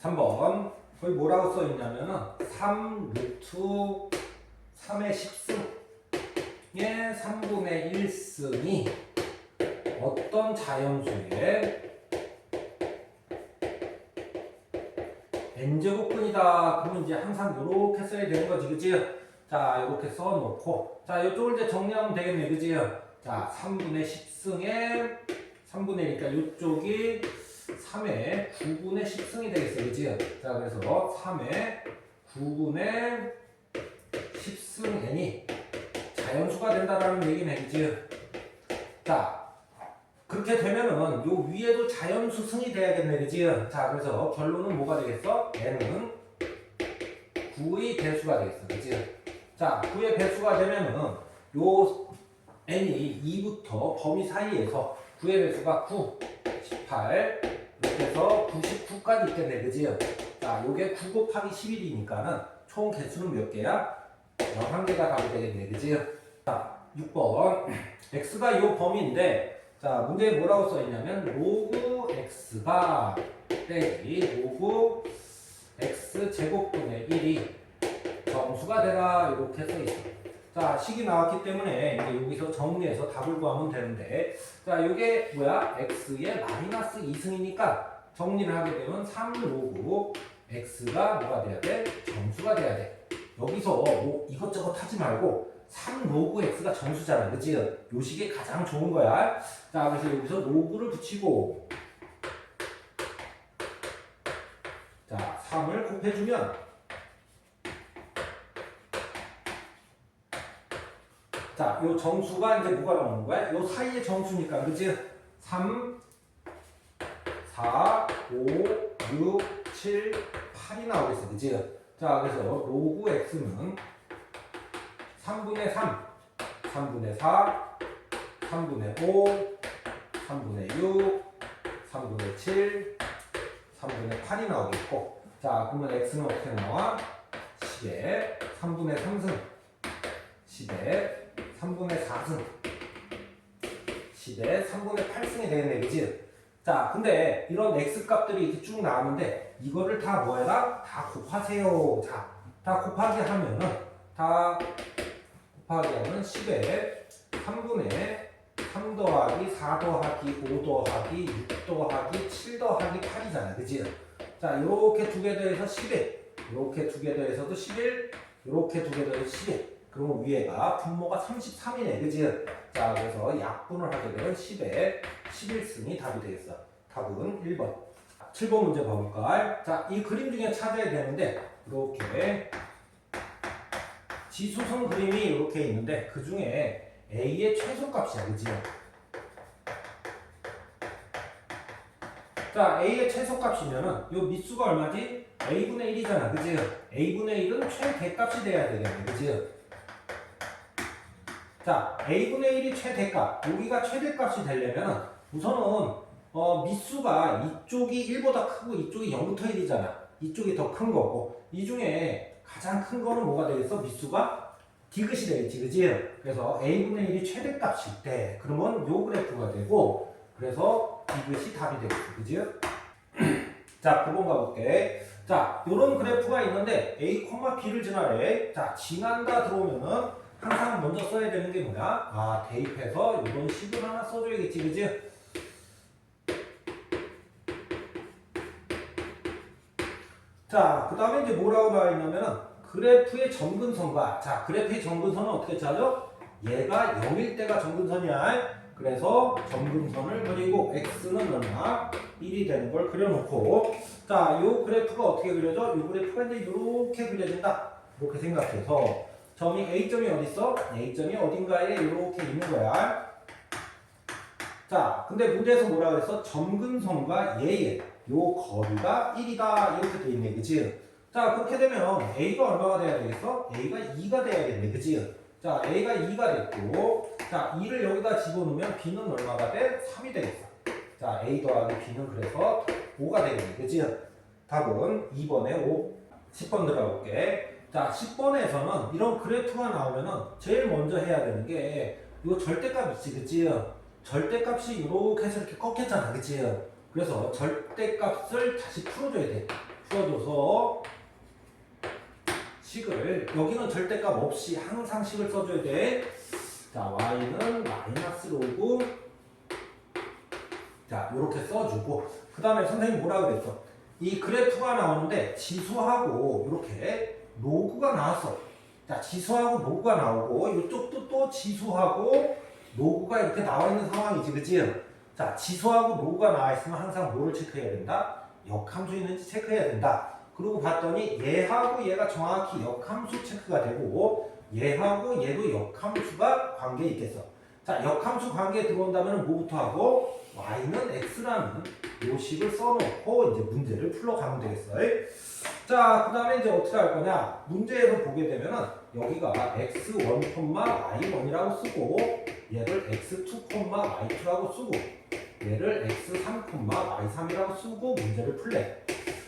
3번. 거기 뭐라고 써 있냐면은 3 루트 3의 10승의 3분의 1승이 어떤 자연수의 n제곱근이다. 그러면 이제 항상 요렇게 써야 되는 거지, 그치? 자, 요렇게 써놓고, 자, 요쪽을 이제 정리하면 되겠네, 그치? 자, 3분의 10승에 3분의 1이니까 요쪽이 3의 9분의 10승이 되겠어, 그치? 자, 그래서 3의 9분의 10승 n이 자연수가 된다라는 얘기네, 그치? 자, 그렇게 되면은 요 위에도 자연수 승이 돼야겠네, 그치? 자, 그래서 결론은 뭐가 되겠어? n은 9의 배수가 되겠어, 그치? 자, 9의 배수가 되면은 요 n이 2부터 범위 사이에서 9의 배수가 9, 18 이렇게 해서 99까지 있겠네, 그치? 자, 요게 9 곱하기 11이니까는 총 개수는 몇 개야? 11개가 답이 되겠네, 그치? 자, 6번 x가 요 범위인데 자, 문제에 뭐라고 써있냐면 로그 x가 빼기 로그 x 제곱분의 1이 정수가 되라 이렇게 써있어. 자, 식이 나왔기 때문에 이제 여기서 정리해서 답을 구하면 되는데 자, 이게 뭐야? x의 마이너스 2승이니까 정리를 하게 되면 3 로그 x가 뭐가 돼야 돼? 정수가 돼야 돼. 여기서 뭐 이것저것 하지 말고 3 로그 x가 정수잖아, 그치? 요 식이 가장 좋은 거야. 자, 그래서 여기서 로그를 붙이고 자, 3을 곱해주면 자, 요 정수가 이제 뭐가 나오는 거야? 요 사이의 정수니까, 그치? 3, 4, 5, 6, 7, 8이 나오겠어, 그치? 자, 그래서 로그 x는 3분의 3, 3분의 4, 3분의 5, 3분의 6, 3분의 7, 3분의 8이 나오겠고 자, 그러면 x는 어떻게 나와? 10에 3분의 3승 10에 3분의 4승 10에 3분의 8승이 되겠네, 그치? 자, 근데 이런 x값들이 이렇게 쭉 나왔는데 이거를 다 뭐 해라? 다 곱하세요. 자, 다 곱하기 하면은 다 곱하기 하면 10에 3분의 3 더하기 4 더하기 5 더하기 6 더하기 7 더하기 8이잖아, 그치? 자, 요렇게 두 개 더해서 11 요렇게 두 개 더해서도 11 요렇게 두 개 더해서 11 그러면 위에가 분모가 33이네, 그치? 자, 그래서 약분을 하게 되면 10에 11승이 답이 되겠어. 답은 1번. 7번 문제 봐볼까? 자, 이 그림 중에 찾아야 되는데 이렇게 지수성 그림이 이렇게 있는데 그 중에 A의 최소값이야, 그치? 자, A의 최소값이면은 요 밑수가 얼마지? A분의 1이잖아, 그치? A분의 1은 최대값이 돼야 되겠네, 그치? 자, A분의 1이 최대값, 여기가 최대값이 되려면 우선은 밑수가 이쪽이 1보다 크고 이쪽이 0부터 1이잖아. 이쪽이 더 큰 거고 이 중에 가장 큰 거는 뭐가 되겠어? 밑수가 디귿이 되겠지, 그치? 그래서 A분의 1이 최대값일 때 그러면 요 그래프가 되고 그래서 디귿이 답이 되겠지, 그치? 자, 9번 가볼게. 자, 요런 그래프가 있는데 A, B를 지나래. 자, 지난다 들어오면은 항상 먼저 써야 되는 게 뭐야? 아, 대입해서 이런 식을 하나 써줘야겠지, 그치? 자, 그 다음에 이제 뭐라고 나와 있냐면은 그래프의 점근선과 자, 그래프의 점근선은 어떻게 찾아? 얘가 0일 때가 점근선이야. 그래서 점근선을 그리고 x는 얼마? 1이 되는 걸 그려놓고 자, 요 그래프가 어떻게 그려져? 요 그래프가 이제 이렇게 그려진다. 이렇게 생각해서 점이 A점이 어디 있어? A점이 어딘가에 이렇게 있는 거야. 자, 근데 문제에서 뭐라 그랬어? 점근선과 얘의 요 거리가 1이다 이렇게 돼 있네, 그치? 자, 그렇게 되면 A가 얼마가 돼야 되겠어? A가 2가 돼야겠네, 그치? 자, A가 2가 됐고 자, 2를 여기다 집어넣으면 B는 얼마가 돼? 3이 되겠어. 자, A 더하기 B는 그래서 5가 되겠네, 그치? 답은 2번에 5. 10번 들어볼게. 자, 10번에서는 이런 그래프가 나오면은 제일 먼저 해야 되는 게 이거 절대값 있지, 그치? 절대값이 이렇게 해서 이렇게 꺾였잖아, 그치? 그래서 절대값을 다시 풀어줘야 돼. 풀어줘서 식을 여기는 절대값 없이 항상 식을 써줘야 돼. 자, y는 마이너스 로그. 자, 이렇게 써주고 그 다음에 선생님 뭐라 그랬어? 이 그래프가 나오는데 지수하고 이렇게 로그가 나왔어. 자, 지수하고 로그가 나오고 이쪽도 또 지수하고 로그가 이렇게 나와 있는 상황이지, 그치? 자, 지수하고 로그가 나와 있으면 항상 뭐를 체크해야 된다? 역함수 있는지 체크해야 된다. 그리고 봤더니 얘하고 얘가 정확히 역함수 체크가 되고 얘하고 얘도 역함수가 관계에 있겠어. 자, 역함수 관계에 들어온다면 뭐부터 하고 y는 x라는 요식을 써놓고 이제 문제를 풀러가면 되겠어. 자, 그 다음에 이제 어떻게 할 거냐? 문제에서 보게 되면은 여기가 x1, y1이라고 쓰고 얘를 x2, y2라고 쓰고 얘를 x3, y3이라고 쓰고 문제를 풀래.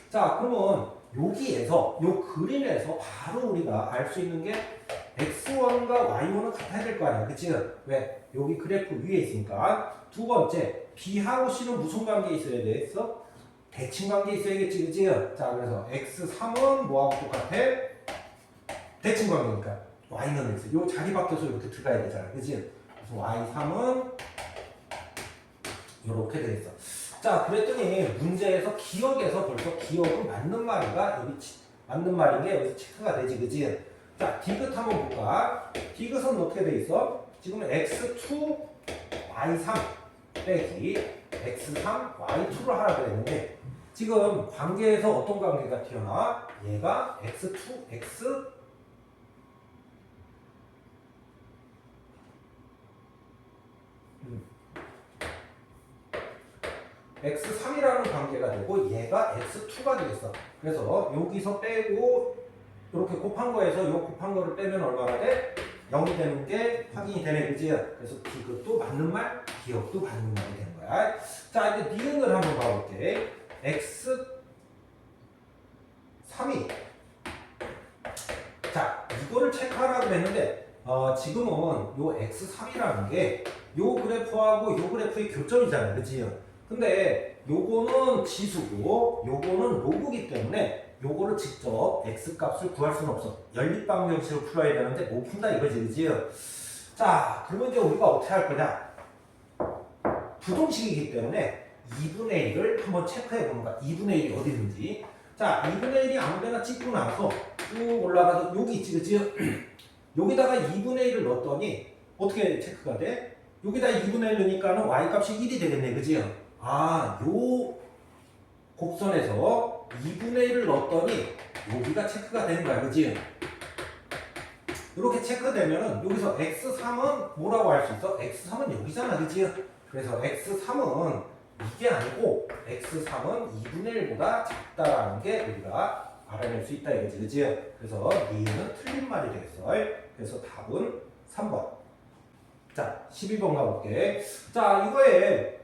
자, 그러면 여기에서 요 그림에서 바로 우리가 알 수 있는 게 x1과 y1은 같아야 될 거 아니야, 그치? 왜? 여기 그래프 위에 있으니까. 두 번째, b하고 c는 무슨 관계에 있어야 되겠어? 대칭 관계에 있어야겠지, 그치? 자, 그래서 x3은 뭐하고 똑같아? 대칭 관계니까 y는 x. 요 자리 바뀌어서 이렇게 들어가야 되잖아, 그치? 그래서 y3은 이렇게 되겠어. 자, 그랬더니 문제에서 기억에서 벌써 기억은 맞는 말인가? 여기 맞는 말인 게 여기서 체크가 되지, 그지? 자, 디귿 한번 볼까? 디귿은 어떻게 돼 있어? 지금 x2, y3 빼기 x3, y2를 하라 그랬는데 지금 관계에서 어떤 관계가 튀어나와? 얘가 x2, x x3이라는 관계가 되고 얘가 x2가 되겠어. 그래서 여기서 빼고 이렇게 곱한 거에서 요 곱한 거를 빼면 얼마나 돼? 0이 되는 게 확인이 되네, 그지? 그래서 디귿도 맞는 말, 기억도 맞는 말이 되는 거야. 자, 이제 니은을 한번 봐볼게. x3이 자, 이거를 체크하라고 했는데 지금은 요 x3이라는 게 요 그래프하고 요 그래프의 교점이잖아요, 그치? 근데 요거는 지수고 요거는 로그기 때문에 요거를 직접 x값을 구할 수는 없어. 연립방정식으로 풀어야 되는데 못 푼다 이거지, 그치? 자, 그러면 이제 우리가 어떻게 할 거냐? 부동식이기 때문에 2분의 1을 한번 체크해 보는 거야. 2분의 1이 어디 있는지. 자, 2분의 1이 아무데나 찍고 나서 쭉 올라가서 여기 있지, 그치? 여기다가 2분의 1을 넣었더니 어떻게 체크가 돼? 여기다 2분의 1 넣으니까는 y값이 1이 되겠네, 그치? 아, 요 곡선에서 2분의 1을 넣었더니 여기가 체크가 되는 거야, 그치? 이렇게 체크되면은 여기서 x3은 뭐라고 할 수 있어? x3은 여기잖아, 그치? 그래서 x3은 이게 아니고 x3은 2분의 1보다 작다라는 게 우리가 알아낼 수 있다 이거지, 그치? 그래서 니은 틀린 말이 되겠어. 그래서 답은 3번. 자, 12번 가볼게. 자, 이거에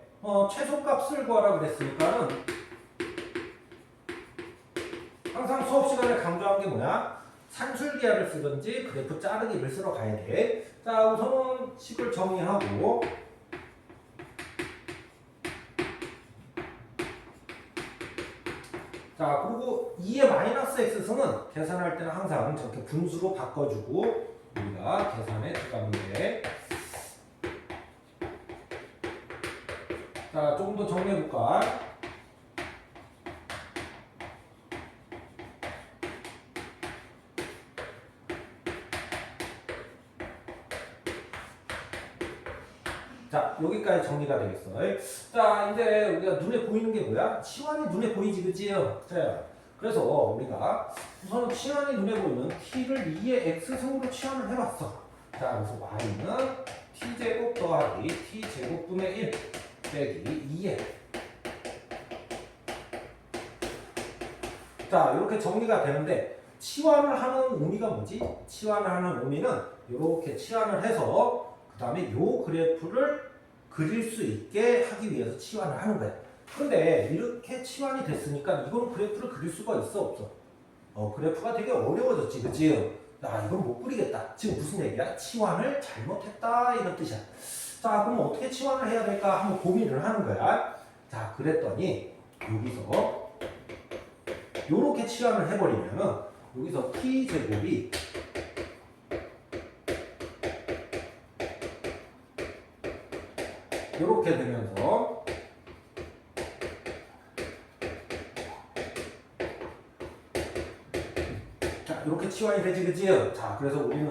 최소값을 구하라 그랬으니까는 항상 수업 시간에 강조한 게 뭐야? 산술기하를 쓰든지 그래프 자르기를 쓰러 가야 돼. 자, 우선은 식을 정리하고 자, 그리고 2의 마이너스 x승은 계산할 때는 항상 저렇게 분수로 바꿔주고 우리가 계산에 들어가면 돼. 자, 조금 더 정리해볼까? 자, 여기까지 정리가 되겠어. 자, 이제 우리가 눈에 보이는 게 뭐야? 치환이 눈에 보이지, 그치? 자, 그래서 우리가 우선 치환이 눈에 보이는 t를 2의 x승으로 치환을 해봤어. 자, 그래서 y는 t제곱 더하기 t제곱분의 1 빼기 2의 자, 이렇게 정리가 되는데 치환을 하는 의미가 뭐지? 치환을 하는 의미는 이렇게 치환을 해서 그 다음에 요 그래프를 그릴 수 있게 하기 위해서 치환을 하는 거야. 그런데 이렇게 치환이 됐으니까 이건 그래프를 그릴 수가 있어, 없어? 그래프가 되게 어려워졌지, 그치? 야, 이건 못 그리겠다. 지금 무슨 얘기야? 치환을 잘못했다 이런 뜻이야. 자, 그럼 어떻게 치환을 해야 될까 한번 고민을 하는 거야. 자, 그랬더니 여기서 요렇게 치환을 해버리면은 여기서 t제곱이 요렇게 되면서 자 이렇게 치환이 되지 그지요? 자 그래서 우리는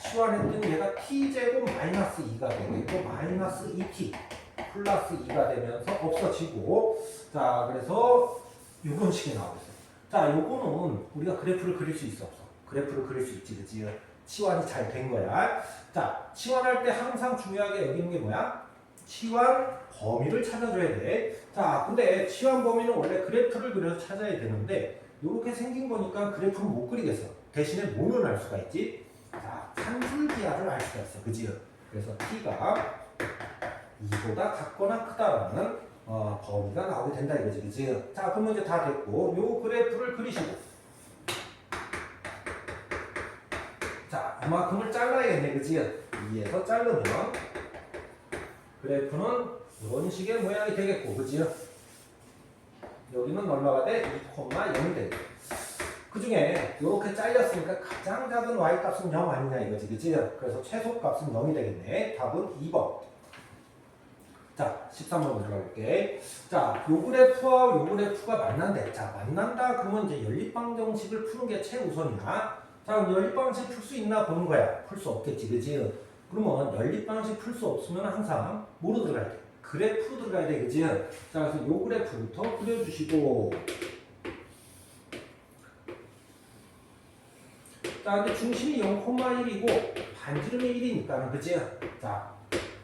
치환했던 얘가 t제곱 마이너스 2가 되겠고 마이너스 2t 플러스 2가 되면서 없어지고 자 그래서 요런 식이 나오겠어요. 자 요거는 우리가 그래프를 그릴 수 있어 없어? 그래프를 그릴 수 있지 그지? 치환이 잘 된 거야. 자 치환할 때 항상 중요하게 여기는 게 뭐야? 치환 범위를 찾아줘야 돼. 자 근데 치환 범위는 원래 그래프를 그려서 찾아야 되는데 이렇게 생긴 거니까 그래프는 못 그리겠어. 대신에 뭐는 알 수가 있지? 자 산술기하를 알 수가 있어 그지? 그래서 t가 2보다 같거나 크다라는 범위가 나오게 된다 이거지 그지? 자 그러면 이제 다 됐고 요 그래프를 그리시고 자 이만큼을 잘라야겠네 그지? 2에서 자르면 그래프는 이런 식의 모양이 되겠고 그지? 여기는 얼마가 돼? 2,0이 되겠고 그 중에 이렇게 잘렸으니까 가장 작은 y값은 0 아니냐 이거지 그지? 그래서 최소값은 0이 되겠네. 답은 2번. 자 13번 들어갈게. 자 요 그래프와 요 그래프가 만난대. 자 만난다 그러면 이제 연립방정식을 푸는 게 최우선이야. 자 연립방정식 풀 수 있나 보는 거야. 풀 수 없겠지 그지? 그러면 연립방정식 풀 수 없으면 항상 뭐로 들어가야 돼? 그래프로 들어가야 돼 그지? 자 그래서 요 그래프부터 그려주시고 자 근데 중심이 0,1이고 반지름이 1이니까는 그지? 자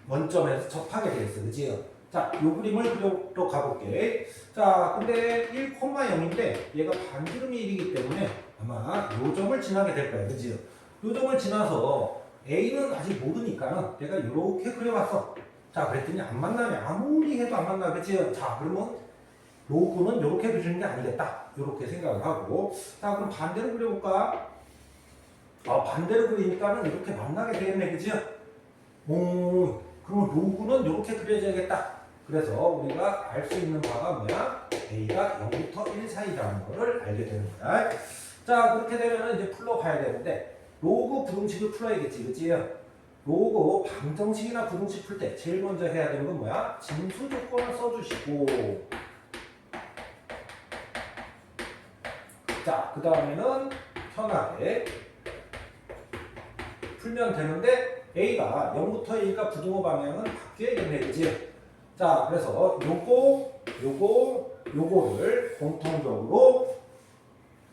원점에서 접하게 되겠어 그지? 자 요 그림을 그려러 가볼게. 자 근데 1,0인데 얘가 반지름이 1이기 때문에 아마 요 점을 지나게 될 거야 그지? 요 점을 지나서 A는 아직 모르니까는 내가 요렇게 그려봤어. 자 그랬더니 안 만나네. 아무리 해도 안 만나 그치? 자 그러면 로그는 요렇게 그리는 게 아니겠다 요렇게 생각을 하고 자 그럼 반대로 그려볼까? 반대로 그리니까는 이렇게 만나게 되겠네 그치? 오 그러면 로그는 요렇게 그려줘야겠다. 그래서 우리가 알 수 있는 바가 뭐야? A가 0부터 1 사이라는 거를 알게 되는 거야. 자 그렇게 되면 이제 풀러가야 되는데 로그 부등식을 풀어야겠지 그치? 로그 방정식이나 부등식 풀 때 제일 먼저 해야 되는 건 뭐야? 진수 조건을 써주시고 자 그 다음에는 편하게 풀면 되는데 A가 0부터 1과 부등호 방향은 바뀌어야겠네 그치? 자 그래서 요거를 공통적으로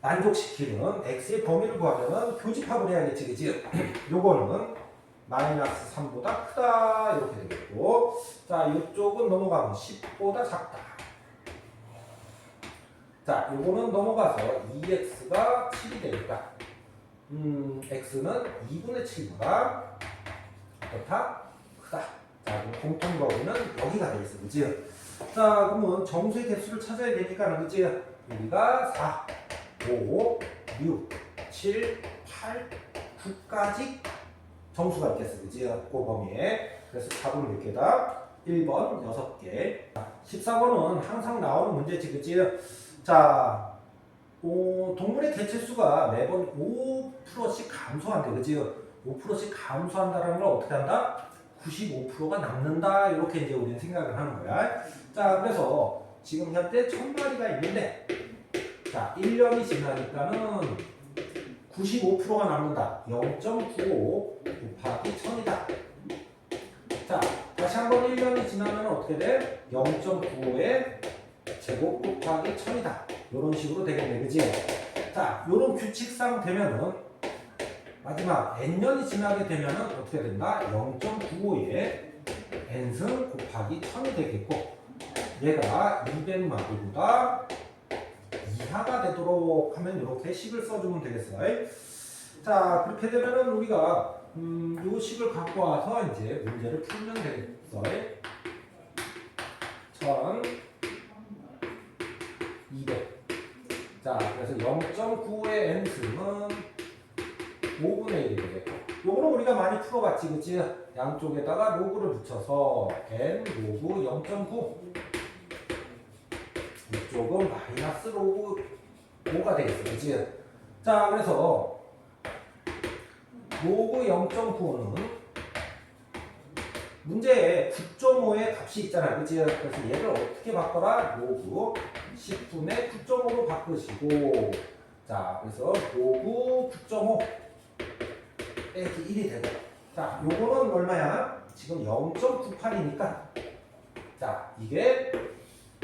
만족시키는 x의 범위를 구하면은 교집합을 해야겠지 그치? 요거는 마이너스 3보다 크다 이렇게 되겠고 자 이쪽은 넘어가면 10보다 작다. 자 요거는 넘어가서 2x가 7이 되니까 x는 2분의 7보다 어떻다? 크다. 자 그럼 공통 범위는 여기가 되겠어 그치? 자 그러면 정수의 개수를 찾아야 되니까 그치? 여기가 4 5, 6, 7, 8, 9까지 정수가 있겠어 그치? 그 범위에. 그래서 답은 몇 개다? 1번 6개. 14번은 항상 나오는 문제지 그치? 자 동물의 개체수가 매번 5%씩 감소한대 그치? 5%씩 감소한다는 걸 어떻게 한다? 95%가 남는다 이렇게 이제 우리는 생각을 하는 거야. 자 그래서 지금 현재 1000마리가 있는데 자 1년이 지나니까는 95%가 남는다. 0.95 곱하기 1000이다. 자 다시 한번 1년이 지나면 어떻게 돼? 0.95의 제곱 곱하기 1000이다. 이런 식으로 되겠네 그치? 자 이런 규칙상 되면은 마지막 n년이 지나게 되면은 어떻게 된다? 0.95의 n승 곱하기 1000이 되겠고 얘가 200마리보다 이하가 되도록 하면 이렇게 식을 써주면 되겠어요. 자 그렇게 되면은 우리가 요 식을 갖고 와서 이제 문제를 풀면 되겠어요. 1200. 자 그래서 0.95의 n승은 5분의 1이 되겠고 요거는 우리가 많이 풀어봤지 그치? 양쪽에다가 로그를 붙여서 n 로그 0.9 이쪽은 마이너스 로그 5가 되겠어. 그치? 자, 그래서 로그 0.95는 문제에 9.5의 값이 있잖아. 그치? 그래서 얘를 어떻게 바꿔라? 로그 10분의 9.5로 바꾸시고, 자, 그래서 로그 9.5 빼기 1이 되고, 자, 요거는 얼마야? 지금 0.98이니까, 자, 이게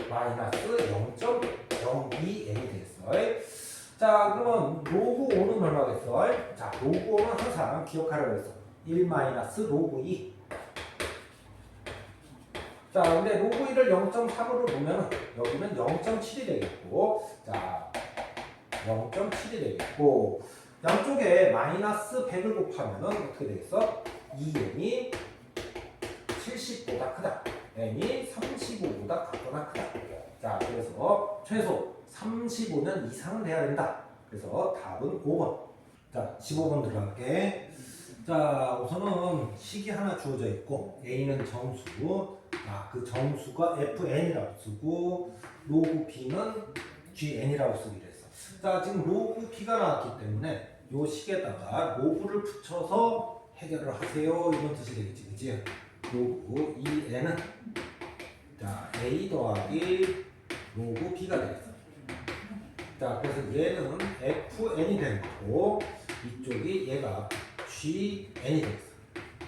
마이너스 0.02n이 되겠어. 자, 그러면 로그 5는 얼마겠어? 자, 로그 5는 항상 기억하라고 했어. 1 마이너스 로그 2. 자, 근데 로그 1을 0.3으로 놓으면 여기는 0.7이 되겠고, 자, 0.7이 되겠고, 양쪽에 마이너스 100을 곱하면은 어떻게 되겠어? 2n이 70보다 크다. n이 35보다 같거나 크다. 자, 그래서 최소 35년 이상은 돼야 된다. 그래서 답은 5번. 자, 15번 들어갈게. 자, 우선은 식이 하나 주어져 있고 a는 정수, 그 정수가 fn이라고 쓰고 로그 b는 gn이라고 쓰기로 했어. 자, 지금 로그 b가 나왔기 때문에 요 식에다가 로그를 붙여서 해결을 하세요. 이런 뜻이 되겠지, 그치? 로그 2n은 자 a 더하기 로그 b가 되겠어. 자, 그래서 얘는 fn이 되는 거고 이쪽이 얘가 gn이 되겠어.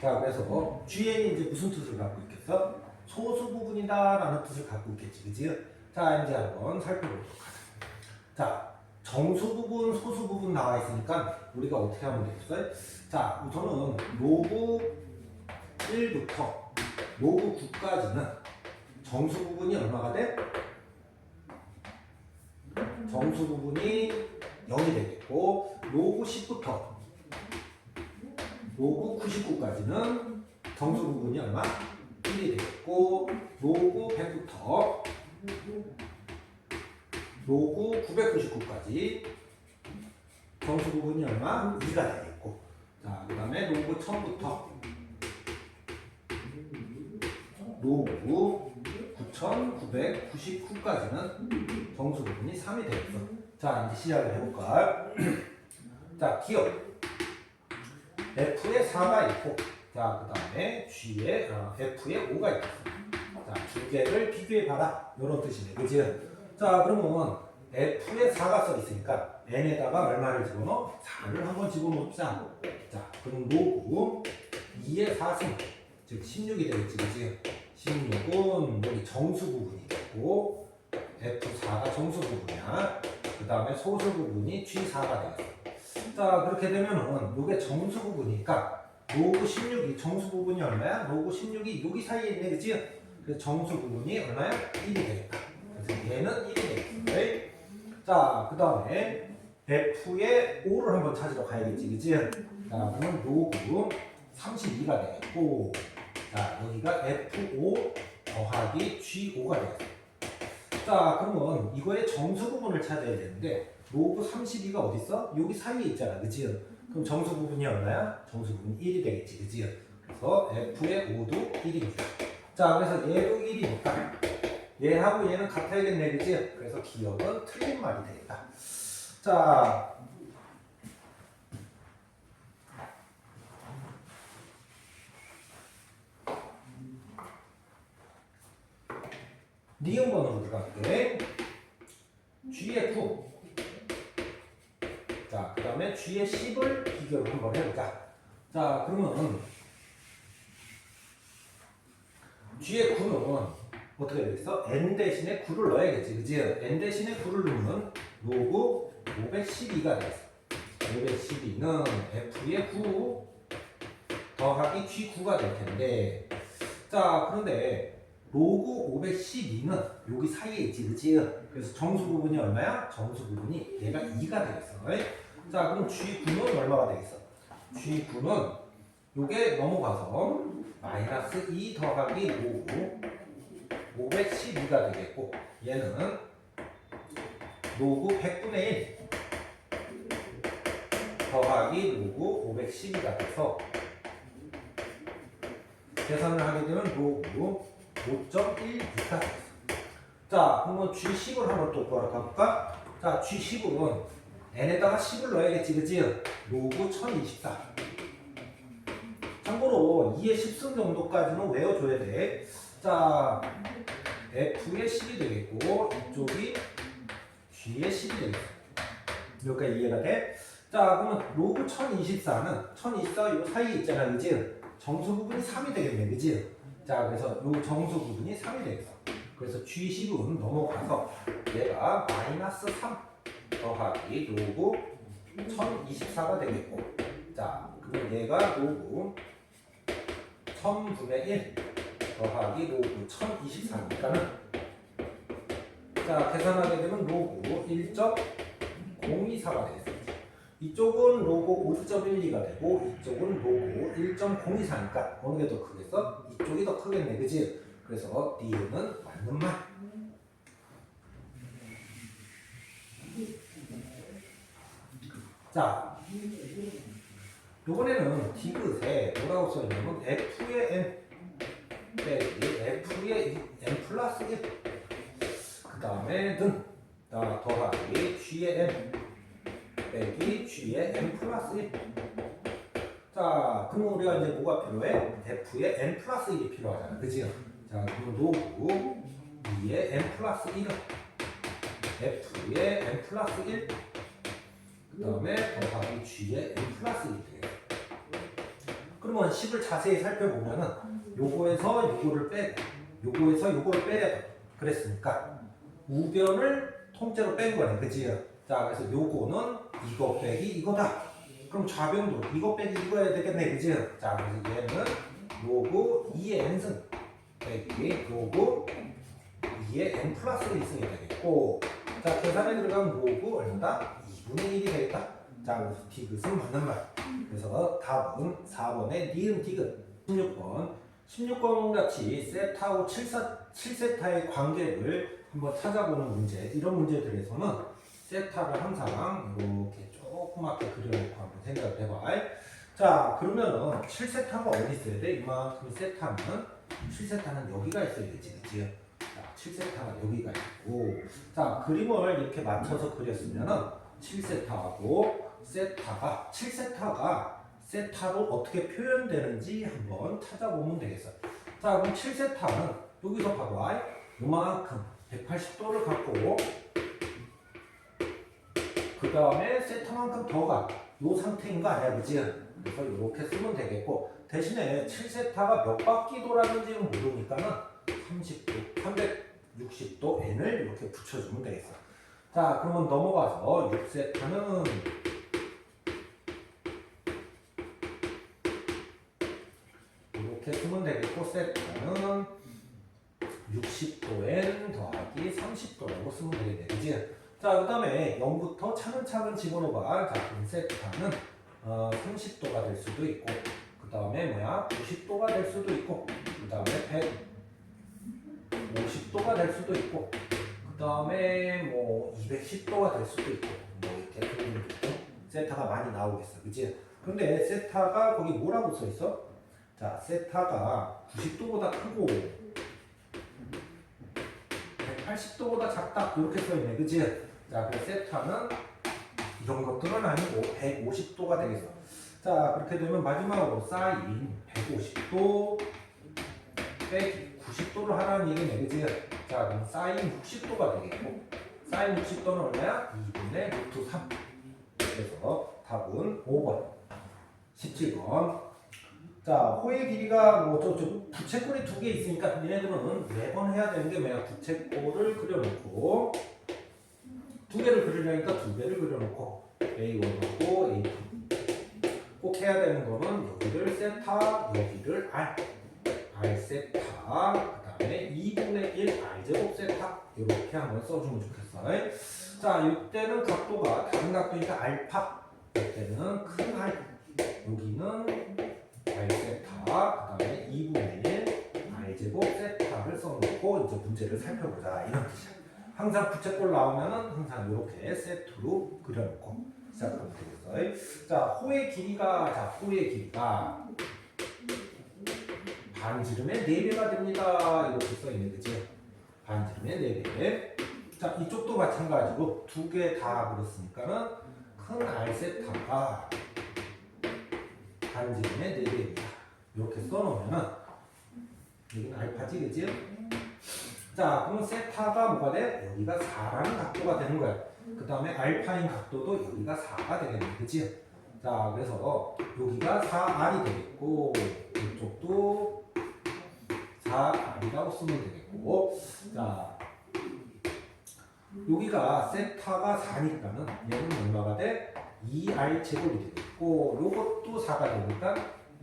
자, 그래서 gn이 이제 무슨 뜻을 갖고 있겠어? 소수 부분이다라는 뜻을 갖고 있겠지, 그치? 자, 이제 한번 살펴보도록 하자. 자, 정수 부분, 소수 부분 나와 있으니까 우리가 어떻게 하면 되겠어요? 자, 우선은 로그 1부터 로그 9까지는 정수 부분이 얼마가 돼? 정수 부분이 0이 되겠고 로그 10부터 로그 99까지는 정수 부분이 얼마? 1이 되겠고 로그 100부터 로그 999까지 정수 부분이 얼마? 2가 되겠고, 자, 그 다음에 로그 1000부터 로그 9999까지는 정수 부분이 3이 되겠어. 자, 이제 시작을 해볼까? 자, 기억 F에 4가 있고, 자, 그 다음에 G에 F에 5가 있겠어. 자, 두 개를 비교해봐라. 이런 뜻이네, 그치? 자, 그러면 F에 4가 써 있으니까 N에다가 얼마를 집어넣어? 4를 한번 집어넣자. 자, 그럼 로그 2의 4승, 즉 16이 되겠지, 그치? 16은 여기 정수 부분이 되고 F4가 정수 부분이야. 그 다음에 소수 부분이 G4가 되겠어. 자, 그렇게 되면은 이게 정수 부분이니까 로그 16이 정수 부분이 얼마야? 로그 16이 여기 사이에 있네, 그치? 그래서 정수 부분이 얼마야? 1이 되겠다. 그래서 얘는 1이 되겠어. 자, 그 다음에 F의 5를 한번 찾으러 가야겠지, 그치? 자, 그러면 로그 32가 되겠고, 자, 여기가 F5 더하기 G5가 되겠어. 자, 그러면 이거의 정수 부분을 찾아야 되는데 로그 32가 어디 있어? 여기 사이에 있잖아, 그치? 그럼 정수 부분이 얼마야? 정수 부분이 1이 되겠지, 그치? 그래서 F의 5도 1이죠. 자, 그래서 얘도 1이니까 얘하고 얘는 같아야겠네, 그치? 그래서 기억은 틀린 말이 되겠다. 자, 니은 번호로 들어갈게. G의 9. 자, 그 다음에 G의 10을 비교를 한번 해보자. 자, 그러면 G의 9는 어떻게 되겠어? N 대신에 9를 넣어야겠지, 그치? N 대신에 9를 넣으면 로그 512가 되겠어. 512는 F의 9 더하기 G9가 될 텐데, 자, 그런데 로그 512는 여기 사이에 있지, 그치? 그래서 정수 부분이 얼마야? 정수 부분이 얘가 2가 되겠어. 자, 그럼 G9는 얼마가 되겠어? G9는 요게 넘어가서 마이너스 2 더하기 로그 512가 되겠고, 얘는 로그 100분의 1 더하기 로그 512가 돼서 계산을 하게 되면 로그 5.1B가 되겠어. 자, 그러면 G10을 한번 또 구하러 가볼까? 자, 자, G10은 n에다가 10을 넣어야겠지, 그치? 로그 1024. 참고로 2의 10승 정도까지는 외워줘야 돼. 자, F의 10이 되겠고, 이쪽이 G의 10이 되겠고. 여기까지 이해가 돼? 자, 그러면 로그 1024는 1024 요 사이에 있잖아, 그치? 정수 부분이 3이 되겠네, 그치? 자, 그래서 요 정수 부분이 3이 되겠어. 그래서 G10은 넘어가서 얘가 마이너스 3 더하기 로그 1024가 되겠고, 자, 그러면 얘가 로그 1000분의 1 더하기 로그 1024니까는, 자, 계산하게 되면 로그 1.024가 되겠습니다. 이쪽은 로그 5.12가 되고 이쪽은 로그 1.024니까 어느 게 더 크겠어? 이쪽이 더 크겠네, 그지? 그래서 D는 맞는 말. 자, 요번에는 디귿에 뭐라고 써있냐면 F의 N 빼기 F의 N 플러스 1, 그 다음에 는 더하기 G의 N 빼기 G의 N 플러스 1. 자, 그럼 우리가 이제 뭐가 필요해? F의 N 플러스 1이 필요하잖아, 그지? 자, 그럼 로그 2의 N 플러스 1은 F의 N 플러스 1, 그 다음에 더하기 G의 N 플러스 1이 되겠다. 그러면 10을 자세히 살펴보면은 요거에서 요거를 빼고 요거에서 요거를 빼야 돼. 그랬으니까 우변을 통째로 뺀 거네, 그치? 자, 그래서 요거는 이거 빼기 이거다. 그럼 좌변도 이거 빼기 이거 해야 되겠네, 그치? 자, 그래서 얘는 로그 2의 n승 빼기 로그 2의 n 플러스 1승이 되겠고, 자, 계산에 들어가면 로그 얼마다? 2분의 1이 되겠다. 자, 그래서 디귿은 맞는 말. 그래서 답은 4번의 니은 디귿. 16번 같이 세타하고 7세타의 관계를 한번 찾아보는 문제. 이런 문제들에서는 세타를 항상 이렇게 조그맣게 그려놓고 한번 생각을 해봐. 자, 그러면은 7세타가 어디 있어야 돼? 이만큼 세타는 7세타는 여기가 있어야 되지, 그치? 자, 7세타가 여기가 있고, 자, 그림을 이렇게 맞춰서 그렸으면은 7세타하고 세타가 7세타가 세타로 어떻게 표현되는지 한번 찾아보면 되겠어. 자, 그럼 7세타는 여기서 봐봐. 요만큼 180도를 갖고 그 다음에 세타만큼 더 가. 요 상태인 거 아니야, 그지? 그래서 이렇게 쓰면 되겠고, 대신에 7세타가 몇 바퀴 돌았는지는 모르니까는 30도, 360도 n을 이렇게 붙여주면 되겠어. 자, 그러면 넘어가서 6세타는 이렇게 쓰면 되겠고, 세타는 60도 n 더하기 30도라고 쓰면 되겠네, 그지? 자, 그 다음에 0부터 차근차근 집어넣어봐. 자, 그럼 세타는 30도가 될 수도 있고, 그 다음에 90도가 될 수도 있고, 그 다음에 150도가 될 수도 있고, 그 다음에 210도가 될 수도 있고, 이렇게 그림을 두고 세타가 많이 나오겠어, 그치? 근데 세타가 거기 뭐라고 써 있어? 자, 세타가 90도보다 크고 180도보다 작다, 이렇게 써 있네, 그치? 자, 그래서 세타는 이런 것들은 아니고 150도가 되겠어. 자, 그렇게 되면 마지막으로 사인 150도 빼기 90도를 하라는 얘기네, 그치? 자, 그럼 사인 60도가 되겠고, 사인 60도는 얼마야? 2분의 루트 3. 그래서 답은 5번. 17번. 자, 호의 길이가 부채꼴이 2개 있으니까 얘네들은 매번 해야 되는 게 뭐야? 부채꼴을 그려놓고, 2개를 그리려니까 2개를 그려놓고, A1하고 A2. 꼭 해야 되는 거는 여기를 세타, 여기를 R. R 세타, 그 다음에 2분의 1 R제곱 세타. 이렇게 한번 써주면 좋겠어. 자, 이때는 각도가 다른 각도니까 알파. 이때는 큰 R. 여기는 R 세타, 그 다음에 2분의 1 R제곱 세타를 써놓고 이제 문제를 살펴보자. 이런 뜻이야. 항상 부채꼴 나오면은 항상 이렇게 세트로 그려놓고 시작하면 되겠어. 자, 호의 길이가, 반지름의 4배가 됩니다. 이렇게 써있네, 그치? 반지름의 4배. 자, 이쪽도 마찬가지로 두 개 다 그렇으니까는 큰 R 세타가 반지름의 4개입니다. 이렇게 써놓으면은 여기는 알파지, 그지? 자, 그럼 세타가 뭐가 돼? 여기가 4라는 각도가 되는 거야. 그 다음에 알파인 각도도 여기가 4가 되겠네, 그치? 자, 그래서 여기가 4R이 되겠고 이쪽도 4R이라고 쓰면 되겠고, 자, 여기가 세타가 4니까는 얘는 얼마가 돼? 2R 제곱이 되겠고, 요것도 4가 되니까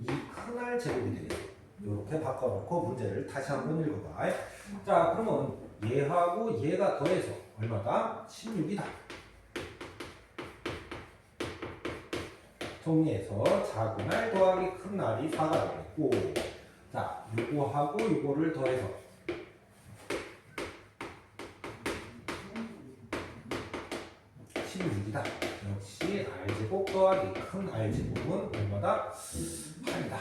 2큰 R 제곱이 되겠고, 이렇게 바꿔놓고 문제를 다시 한번 읽어봐. 자, 그러면 얘하고 얘가 더해서 얼마다? 16이다. 정리해서 작은 R 더하기 큰 R이 4가 되겠고, 자, 요거하고 요거를 더해서 16이다. 역시 R제곱 더하기 큰 R제곱은 얼마다? 8이다.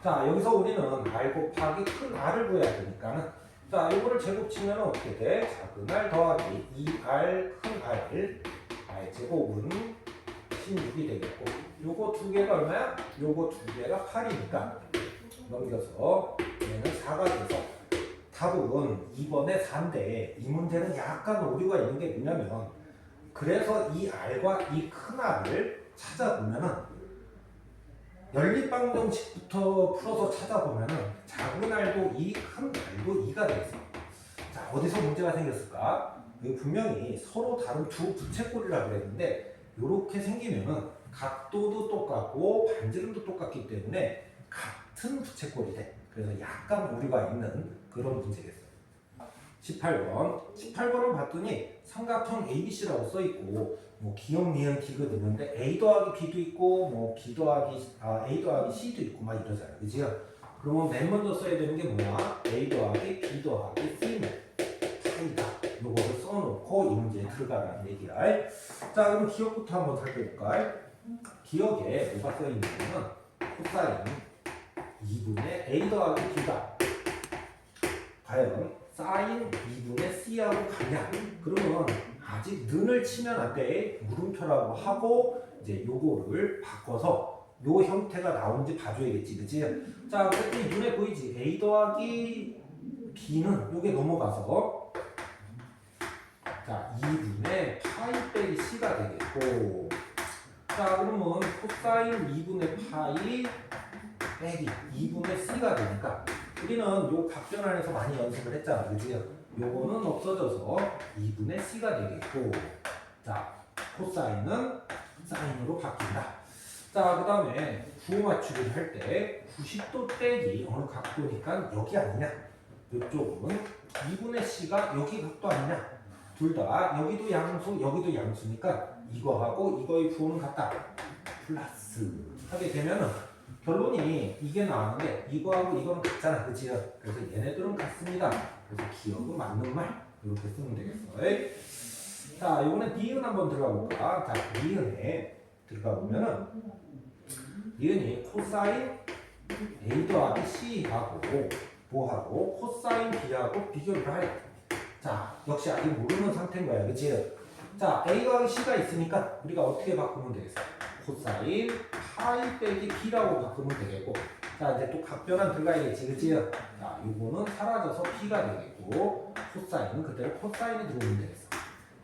자, 여기서 우리는 R 곱하기 큰 R을 구해야 되니까는, 자, 요거를 제곱 치면 어떻게 돼? 작은 R 더하기 2R 큰 R, R제곱은 16이 되겠고, 요거 두 개가 얼마야? 요거 두 개가 8이니까 넘겨서 얘는 4가 돼서 답은 2번에 4인데, 이 문제는 약간 오류가 있는 게 뭐냐면, 그래서 이 R과 이 큰 R을 찾아보면은 연립방정식부터 풀어서 찾아보면은 작은 R도 2, 큰 R도 2가 되겠어. 자, 어디서 문제가 생겼을까? 여기 분명히 서로 다른 두 부채꼴이라고 그랬는데, 이렇게 생기면은 각도도 똑같고 반지름도 똑같기 때문에 같은 부채꼴이 돼. 그래서 약간 오류가 있는 그런 문제겠어요. 18번은 봤더니 삼각형 ABC라고 써있고, 뭐 기억, 니은, 디귿 있는데 A 더하기 B도 있고, 뭐 B 더하기 A 더하기 C도 있고 막 이러잖아요, 그죠? 그러면 맨 먼저 써야 되는 게 뭐야? A 더하기 B 더하기 C는 파이다. 요거를 써놓고 이 문제에 들어가라는 얘기야. 자, 그럼 기억부터 한번 살펴볼까? 기억에 뭐가 써있냐면 코사인 2분의 A 더하기 B가 과연 사인 2분의 C하고 같냐? 그러면 아직 는을 치면 안 돼. 물음표라고 하고 이제 요거를 바꿔서 요 형태가 나오는지 봐줘야겠지, 그치? 자, 그랬더니 눈에 보이지? A 더하기 B는 요게 넘어가서 자, 2분의 파이 빼기 C가 되겠고, 자, 그러면 코사인 2분의 파이 빼기 2분의 C가 되니까 우리는 요 각변환에서 많이 연습을 했잖아, 그지? 요거는 없어져서 2분의 C가 되겠고, 자, 코사인은 사인으로 바뀐다. 자, 그 다음에 부호 맞추기를 할 때 90도 빼기 어느 각도니까 여기 아니냐? 이쪽은 2분의 C가 여기 각도 아니냐? 둘 다 여기도 양수, 여기도 양수니까 이거하고 이거의 부호는 같다. 플러스 하게 되면은 결론이 이게 나왔는데 이거하고 이거는 같잖아, 그치? 그래서 얘네들은 같습니다. 그래서 기억은 맞는 말 이렇게 쓰면 되겠어. 자, 이번엔 니은 한번 들어가 볼까? 자, 니은에 들어가 보면은 니은이 코사인 A 더하기 C하고 뭐하고 코사인 B하고 비교를 하래. 자, 역시 아직 모르는 상태인 거야, 그치? 자, A 더하기 C가 있으니까 우리가 어떻게 바꾸면 되겠어? 코사인 파이 빼기 B라고 바꾸면 되겠고, 자, 이제 또 각변환 들어가야겠지, 그치? 자, 요거는 사라져서 B가 되겠고, 코사인은 그대로 코사인이 들어오면 되겠어.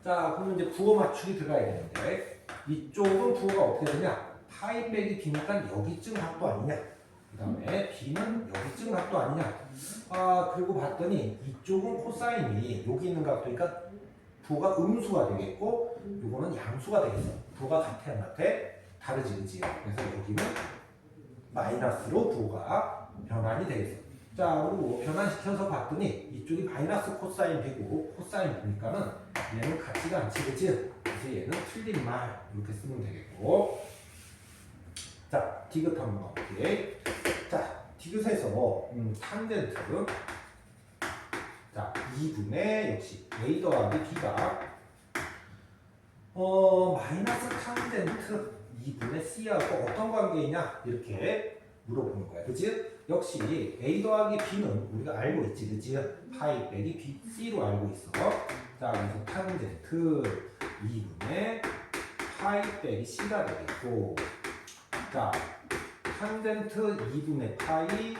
자, 그러면 이제 부호 맞추기 들어가야 되는데, 이쪽은 부호가 어떻게 되냐? 파이 빼기 B니까 여기쯤 각도 아니냐? 그 다음에 B는 여기쯤 각도 아니냐? 아, 그리고 봤더니 이쪽은 코사인이 여기 있는 각도니까 부호가 음수가 되겠고, 요거는 양수가 되겠어. 부호가 같아, 안 같아? 다르지, 그치? 그래서 여기는 마이너스로 부호가 변환이 되겠어. 자, 그리고 변환시켜서 봤더니 이쪽이 마이너스 코사인 되고 코사인 보니까는 얘는 같지가 않지, 그치? 그래서 얘는 틀린 말 이렇게 쓰면 되겠고, 자, 디귿 한번 가볼게. 자, 디귿에서 탄젠트, 자, 2분의 역시 A 더하기 B가 마이너스 탄젠트 2분의 C하고 어떤 관계이냐 이렇게 물어보는 거야, 그치? 역시 A 더하기 B는 우리가 알고 있지, 그치? 파이 빼기 B, C로 알고 있어. 자, 그래서 탄젠트 2분의 파이 빼기 c가 되겠고, 자, 탄젠트 2분의 파이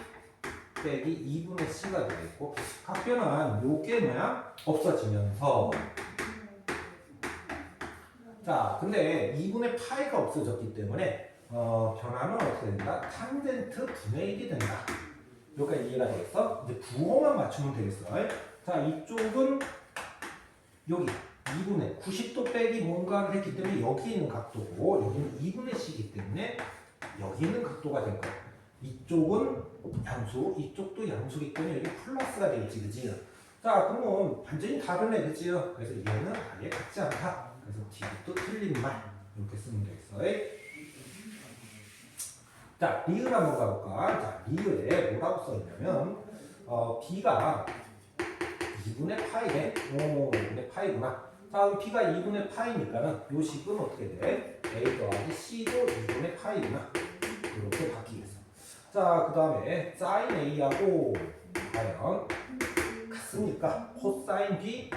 빼기 2분의 c가 되겠고, 각변은 요게 뭐야? 없어지면서, 자, 근데 2분의 파이가 없어졌기 때문에 변화는 어떻게 된다? 탄젠트 분의 1이 된다. 여기까지 이해가 되겠어? 이제 부호만 맞추면 되겠어. 자, 이쪽은 여기 2분의 90도 빼기 뭔가를 했기 때문에 여기 있는 각도고, 여기는 2분의 c이기 때문에 여기 있는 각도가 될 거야. 이쪽은 양수, 이쪽도 양수이기 때문에 여기 플러스가 되겠지, 그지? 자, 그러면 완전히 다르네, 그지? 그래서 얘는 아예 같지 않다. 그래서 D도 틀린 말 이렇게 쓰면 되겠어. 자, 리을 한번 가볼까? 자, 리을에 뭐라고 써있냐면 B가 2분의 파이래. 오, 2분의 파이구나. 자, 그럼 B가 2분의 파이니까는 요 식은 어떻게 돼? A 더하기 C도 2분의 파이구나. 이렇게 바뀌겠어. 자, 그 다음에 사인 A하고 과연 같습니까? 코사인 B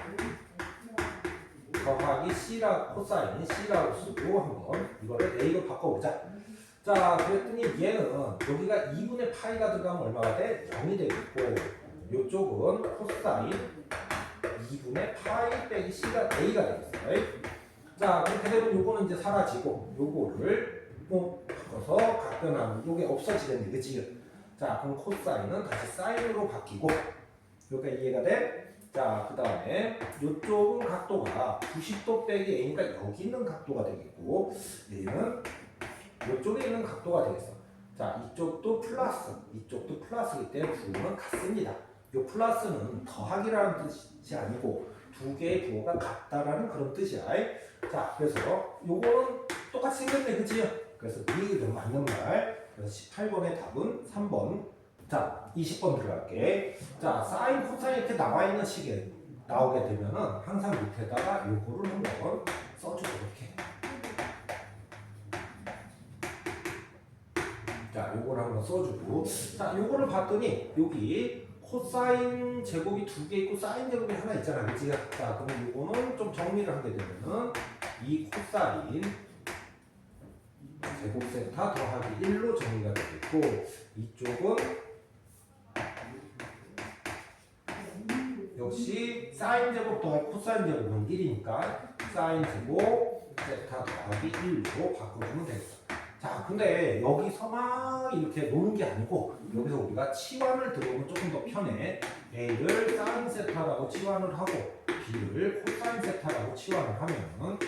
더하기 C라, 코사인 C라고 쓰고 한번 이거를 A로 바꿔보자. 자, 그랬더니 얘는 여기가 2분의 파이가 들어가면 얼마가 돼? 0이 되겠고, 요쪽은 코사인 2분의 파이 빼기 C가 A가 되겠어요. 자, 그렇게 되면 요거는 이제 사라지고, 요거를 바꿔서 각변하면 요게 없어지겠네, 그치? 자, 그럼 코사인은 다시 사인으로 바뀌고, 여기가 이해가 돼? 자, 그 다음에 이쪽은 각도가 90도 빼기 A니까 여기 있는 각도가 되겠고, 얘는 이쪽에 있는 각도가 되겠어. 자, 이쪽도 플러스, 이쪽도 플러스이기 때문에 부호는 같습니다. 이 플러스는 더하기라는 뜻이 아니고 두 개의 부호가 같다라는 그런 뜻이야. 자, 그래서 요거는 똑같이 생겼네, 그치? 그래서 이게 맞는 말. 그래서 18번의 답은 3번. 자, 20번 들어갈게. 자, 사인, 코사인 이렇게 나와 있는 식에 나오게 되면은 항상 밑에다가 요거를 한번 써주고 이렇게. 자, 요거를 한번 써주고. 자, 요거를 봤더니 여기 코사인 제곱이 두 개 있고 사인 제곱이 하나 있잖아, 그치? 자, 그럼 요거는 좀 정리를 하게 되면은 이 코사인 제곱 세타 더하기 1로 정리가 되겠고, 이쪽은 역시 사인 제곱 더하기 코사인 제곱은 1이니까 사인 제곱 세타 더하기 1로 바꿔주면 되겠어. 자, 근데 여기서 막 이렇게 노는 게 아니고 여기서 우리가 치환을 들어오면 조금 더 편해. A를 사인 세타라고 치환을 하고 B를 코사인 세타라고 치환을 하면,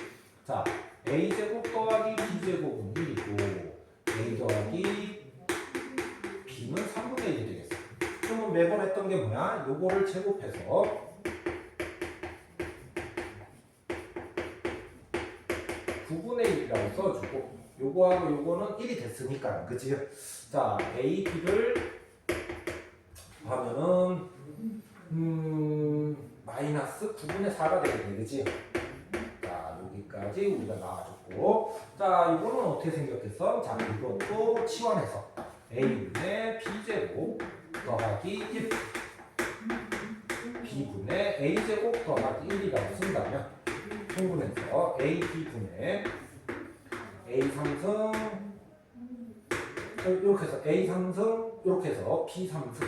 자, A 제곱 더하기 B 제곱은 1이고 A 더하기 B는 3분의 1이 되겠어. 그러면 매번 했던 게 뭐야? 요거를 제곱해서 9분의 1이라고 써주고, 요거하고 요거는 1이 됐으니까, 그치? 자, A, B를 하면은 마이너스 9분의 4가 되겠네, 그치? 자, 여기까지 우리가 나와줬고, 자, 이거는 어떻게 생겼겠어? 자, 이것도 치환해서 A분의 B제곱 더하기 1 B분의 A제곱 더하기 1이라고 쓴다면 통분해서 AB분의 A3승 이렇게 해서 A3승 이렇게 해서 B3승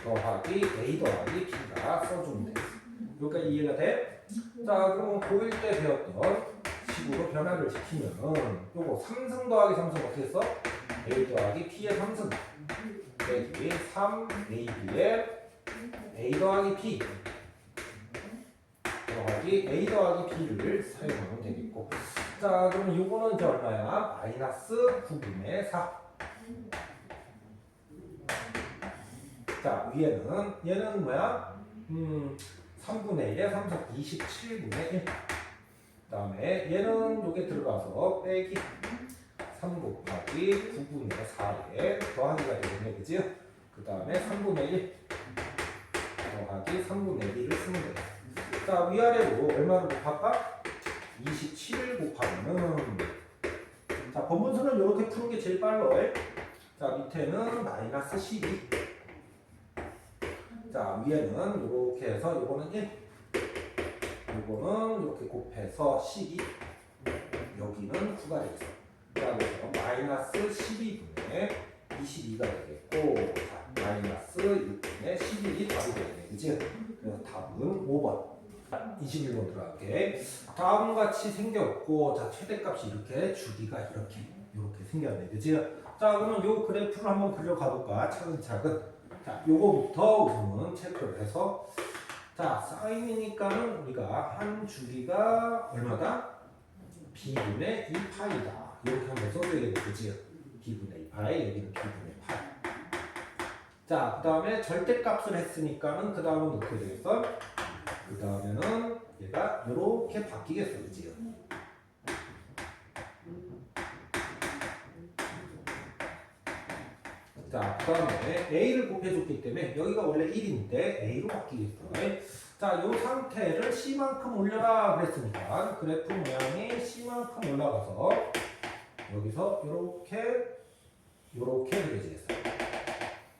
더하기 A 더하기 B가 써주면 되겠어. 여기까지 이해가 돼? 자, 그러면 고1 때 배웠던 식으로 변화를 시키면 요거 3승 더하기 3승 어떻게 써? A 더하기 B의 3승 빼기 3AB의 A 더하기 B 더하기 A 더하기 B를 사용하면 되겠고, 자, 그럼 요거는 이제 얼마야? 마이너스 9분의 4. 자, 위에는 얘는 뭐야? 3분의 1에 3성 27분의 1. 그 다음에 얘는 요게 들어가서 빼기 3 곱하기 9분의 4에 더하기가 되겠네, 그지? 그 다음에 3분의 1 더하기 3분의 1을 쓰면 되겠다. 자, 위아래로 얼마를 곱할까? 27을 곱하면은, 자, 번분수는 이렇게 푸는 게 제일 빨라. 자, 밑에는 마이너스 12. 자, 위에는 이렇게 해서 요거는 1. 요거는 이렇게 곱해서 12, 여기는 9가 되겠어. 자, 그래서 마이너스 12분의 22가 되겠고, 자, 마이너스 6분의 11이 답이 되겠네. 그치? 그래서 답은 5번. 21번 들어갈게. 다음과 같이 생겼고, 자, 최대값이 이렇게, 주기가 이렇게 생겼네. 그치? 자, 그러면 요 그래프를 한번 그려가 볼까? 차근차근. 자, 요거부터 우선은 체크를 해서, 자, 사인이니까는 우리가 한 주기가 얼마다? b분의 2파이다. 이렇게 한번 써줘야겠네. 그치? b분의 2파이, 여기는 b분의 파이. 자, 그 다음에 절대값을 했으니까는 그 다음은 어떻게 되겠어? 그 다음에는 얘가 이렇게 바뀌겠어. 그치? 자, 그 다음에 a를 곱해줬기 때문에 여기가 원래 1인데 a로 바뀌겠어. 자, 이 상태를 c만큼 올려라 그랬으니까 그래프 모양이 c만큼 올라가서 여기서 이렇게 그려지겠어.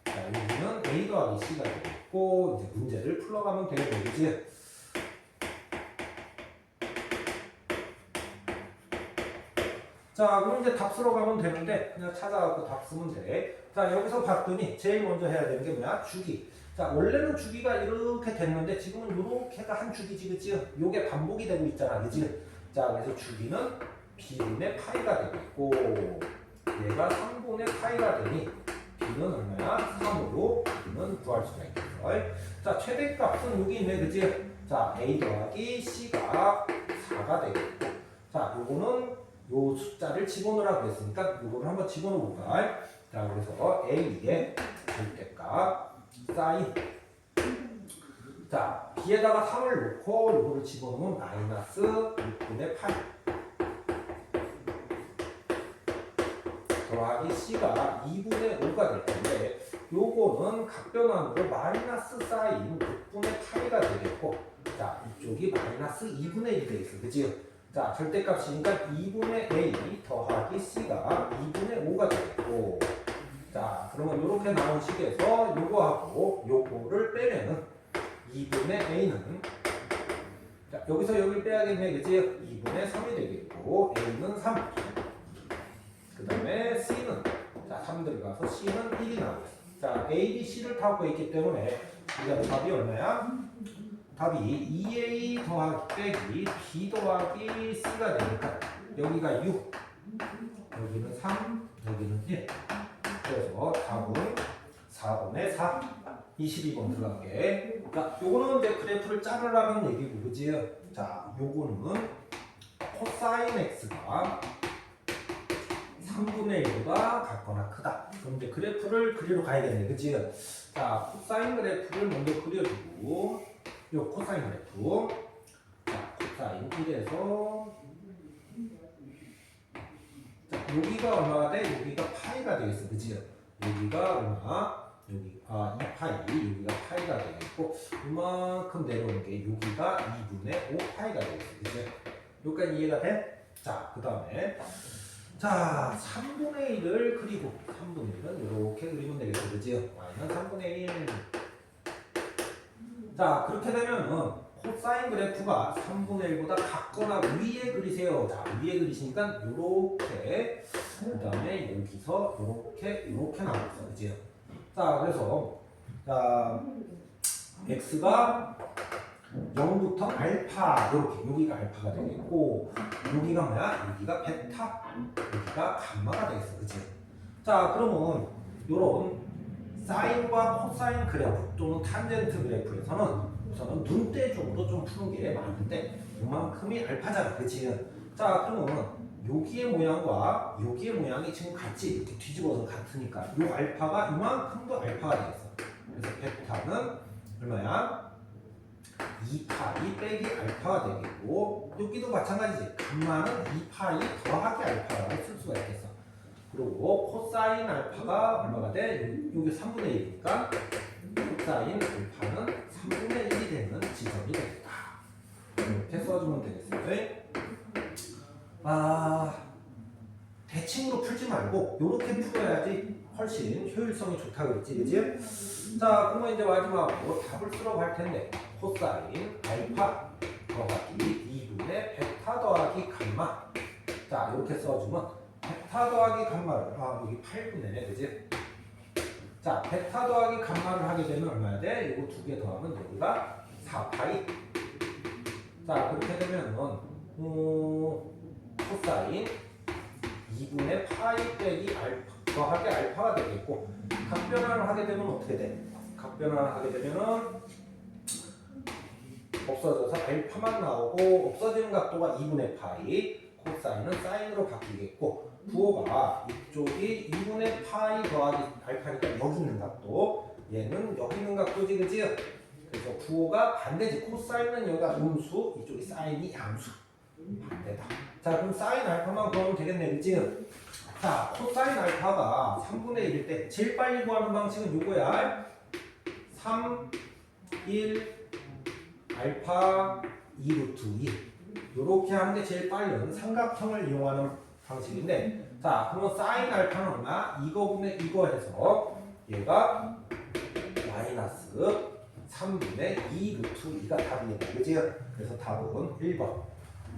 자, 여기는 a 더하기 c가 되겠고 이제 문제를 풀어가면 되겠네. 그치? 자, 그럼 이제 답 쓰러 가면 되는데 그냥 찾아갖고 답 쓰면 돼. 자, 여기서 봤더니 제일 먼저 해야 되는 게 뭐야? 주기. 자, 원래는 주기가 이렇게 됐는데 지금은 이렇게가 한 주기지, 그치? 요게 반복이 되고 있잖아, 그치? 자, 그래서 주기는 b분의 파이가 되겠고 얘가 3분의 파이가 되니 b는 얼마야? 3으로 b는 구할 수가 있겠어. 자, 최대값은 여기 있네, 그치? 자, a 더하기 c가 4가 되겠고 자, 요거는 요 숫자를 집어넣으라고 했으니까 요거를 한번 집어넣어볼까? 자, 그래서 a의 절대값 사인 자, b에다가 3을 넣고 요거를 집어넣으면 마이너스 6분의 8 더하기 c가 2분의 5가 될 텐데 요거는 각변환으로 마이너스 사인 6분의 8가 되겠고 자, 이쪽이 마이너스 2분의 1이 되겠어. 그치? 자, 절대값이니까 2분의 a 더하기 c가 2분의 5가 되겠고 자, 그러면 이렇게 나온 식에서 요거하고 요거를 빼면은 2분의 a는 자, 여기서 여기를 빼야겠네. 그치? 2분의 3이 되겠고 a는 3 그 다음에 c는 자, 3 들어가서 c는 1이 나오겠어. 자, a, b, c를 다 갖고 있기 때문에 우리가 답이 얼마야? 답이 2a 더하기 빼기 b 더하기 c가 되니까 여기가 6 여기는 3 여기는 1 그래서 답은 4번에 4 22번 들어갈게. 자, 요거는 이제 그래프를 자르라는 얘기고 그지? 자, 요거는 코사인 x가 3분의 1보다 같거나 크다. 그럼 이제 그래프를 그리러 가야겠네. 그지? 자, 코사인 그래프를 먼저 그려주고 요 코사인 그래프 자, 코사인 1에서 자, 여기가 얼마가 돼? 여기가 파이가 되겠어. 그치? 여기가 얼마? 여기 2파이 여기가 파이가 되겠고 이만큼 내려오는 게 여기가 2분의 5파이가 되겠어. 그치? 여기까지 이해가 돼? 자, 그 다음에 자, 3분의 1을 그리고 3분의 1은 이렇게 그리면 되겠어. 그치? y는 3분의 1 자, 그렇게 되면은 코사인 그래프가 3분의 1보다 같거나 위에 그리세요. 자, 위에 그리시니까 요렇게 그 다음에 여기서 요렇게 나왔어. 그치? 자, 그래서 자, x가 0부터 알파 요렇게 여기가 알파가 되겠고 여기가 뭐야? 여기가 베타 여기가 감마가 되겠어. 그치? 자, 그러면 요런 사인과 코사인 그래프 또는 탄젠트 그래프에서는 우선은 눈대중으로 좀 푸는 게 많은데 이만큼이 알파잖아. 그치? 자, 그러면 여기의 모양과 여기의 모양이 지금 같이 이렇게 뒤집어서 같으니까 이 알파가 이만큼도 알파가 되겠어. 그래서 베타는 얼마야? 2파이 빼기 알파가 되겠고 여기도 마찬가지지. 감마는 2파이 더하기 알파라고 쓸 수가 있겠어. 그리고 코사인 알파가 얼마가 돼? 여기 3분의 1이니까 코사인 알파는 3분의 1이 되는 지점이 되겠다. 이렇게 써주면 되겠어요. 대칭으로 풀지 말고 이렇게 풀어야지 훨씬 효율성이 좋다 그랬지, 그치? 자, 그러면 이제 마지막으로 답을 쓰러 갈 텐데 코사인 알파 더하기 2분의 베타 더하기 감마. 자, 이렇게 써주면 베타 더하기 감마를 여기 8분의 그지? 자, 베타 더하기 감마를 하게 되면 얼마야 돼? 이거 두 개 더하면 여기가 4파이. 자, 그렇게 되면은 코사인 2분의 파이 빼기 알파 더하기 알파가 되겠고, 각변환을 하게 되면 어떻게 돼? 각변환을 하게 되면은 없어져서 알파만 나오고, 없어지는 각도가 2분의 파이, 코사인은 사인으로 바뀌겠고, 부호가 이쪽이 2분의 파이 더하기 알파니까 여기 있는 각도, 얘는 여기 있는 각도지, 그지? 그래서 부호가 반대지. 코사인은 여기가 음수, 이쪽이 사인이 양수. 반대다. 자, 그럼 사인 알파만 구하면 되겠네, 그지? 자, 코사인 알파가 3분의 1일 때 제일 빨리 구하는 방식은 이거야. 3, 1, 알파 2 루트 2. 요렇게 하는 게 제일 빠른 삼각형을 이용하는 방식인데, 자, 그러면 사인 알파는 얼마? 이거분의 이거 해서 얘가 마이너스 3분의 2 루트 2가 답이겠다. 그지? 그래서 답은 1번.